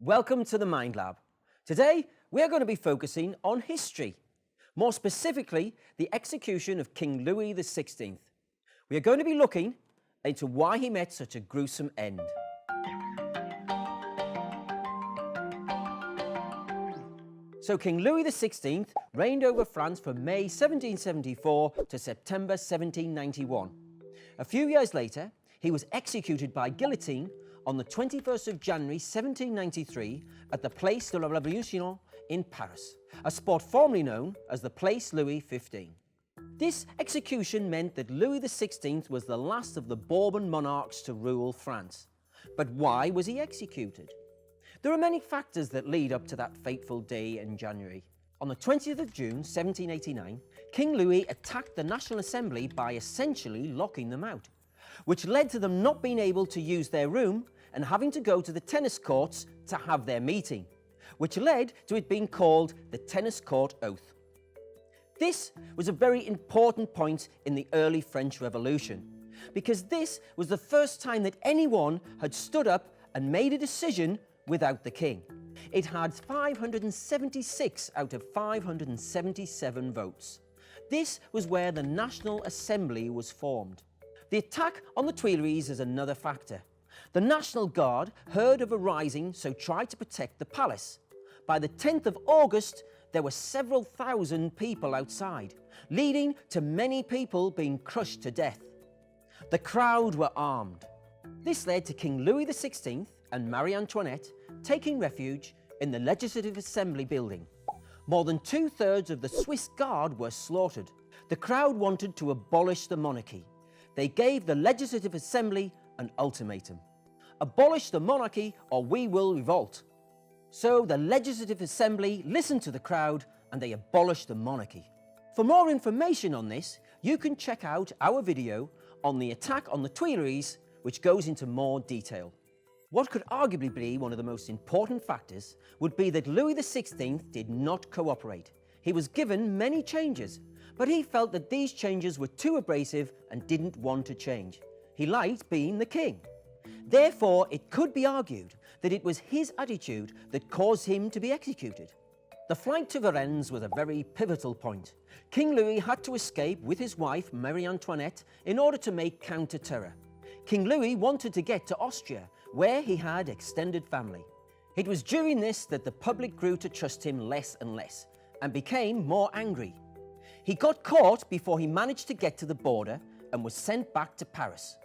Welcome to the Mind Lab. Today, we are going to be focusing on history. More specifically, the execution of King Louis XVI. We are going to be looking into why he met such a gruesome end. So King Louis XVI reigned over France from May 1774 to September 1791. A few years later, he was executed by guillotine on the 21st of January 1793 at the Place de la Révolution in Paris, a spot formerly known as the Place Louis XV. This execution meant that Louis XVI was the last of the Bourbon monarchs to rule France. But why was he executed? There are many factors that lead up to that fateful day in January. On the 20th of June 1789, King Louis attacked the National Assembly by essentially locking them out, which led to them not being able to use their room and having to go to the tennis courts to have their meeting, which led to it being called the Tennis Court Oath. This was a very important point in the early French Revolution, because this was the first time that anyone had stood up and made a decision without the king. It had 576 out of 577 votes. This was where the National Assembly was formed. The attack on the Tuileries is another factor. The National Guard heard of a rising, so tried to protect the palace. By the 10th of August, there were several thousand people outside, leading to many people being crushed to death. The crowd were armed. This led to King Louis XVI and Marie Antoinette taking refuge in the Legislative Assembly building. More than 2/3 of the Swiss Guard were slaughtered. The crowd wanted to abolish the monarchy. They gave the Legislative Assembly an ultimatum: abolish the monarchy or we will revolt. So the Legislative Assembly listened to the crowd and they abolished the monarchy. For more information on this, you can check out our video on the attack on the Tuileries, which goes into more detail. What could arguably be one of the most important factors would be that Louis XVI did not cooperate. He was given many changes, but he felt that these changes were too abrasive and didn't want to change. He liked being the king. Therefore, it could be argued that it was his attitude that caused him to be executed. The flight to Varennes was a very pivotal point. King Louis had to escape with his wife, Marie Antoinette, in order to make counter-terror. King Louis wanted to get to Austria, where he had extended family. It was during this that the public grew to trust him less and less, and became more angry. He got caught before he managed to get to the border and was sent back to Paris.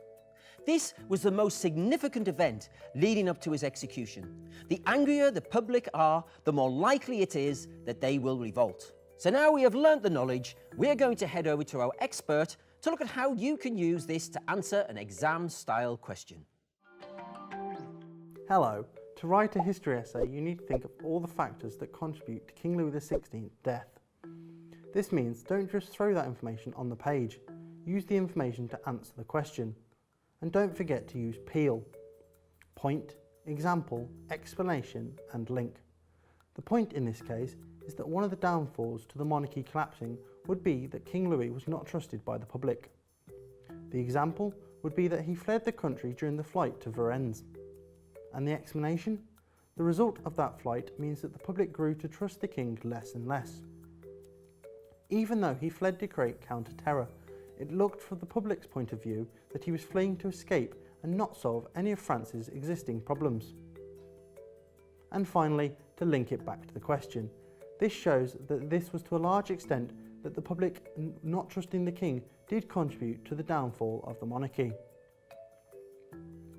This was the most significant event leading up to his execution. The angrier the public are, the more likely it is that they will revolt. So now we have learnt the knowledge, we are going to head over to our expert to look at how you can use this to answer an exam-style question. Hello. To write a history essay, you need to think of all the factors that contribute to King Louis XVI's death. This means don't just throw that information on the page. Use the information to answer the question. And don't forget to use PEEL. Point, example, explanation and link. The point in this case is that one of the downfalls to the monarchy collapsing would be that King Louis was not trusted by the public. The example would be that he fled the country during the flight to Varennes. And the explanation? The result of that flight means that the public grew to trust the king less and less. Even though he fled to create counter-terror, it looked from the public's point of view that he was fleeing to escape and not solve any of France's existing problems. And finally, to link it back to the question, this shows that this was to a large extent that the public not trusting the king did contribute to the downfall of the monarchy.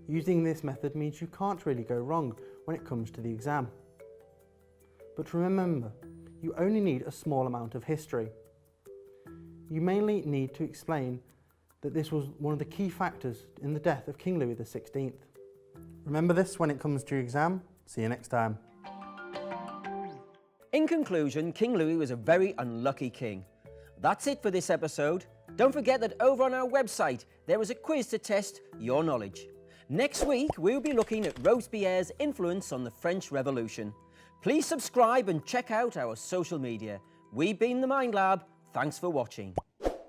Using this method means you can't really go wrong when it comes to the exam. But remember, you only need a small amount of history. You mainly need to explain that this was one of the key factors in the death of King Louis XVI. Remember this when it comes to your exam. See you next time. In conclusion, King Louis was a very unlucky king. That's it for this episode. Don't forget that over on our website, there is a quiz to test your knowledge. Next week, we'll be looking at Robespierre's influence on the French Revolution. Please subscribe and check out our social media. We've been the Mind Lab. Thanks for watching.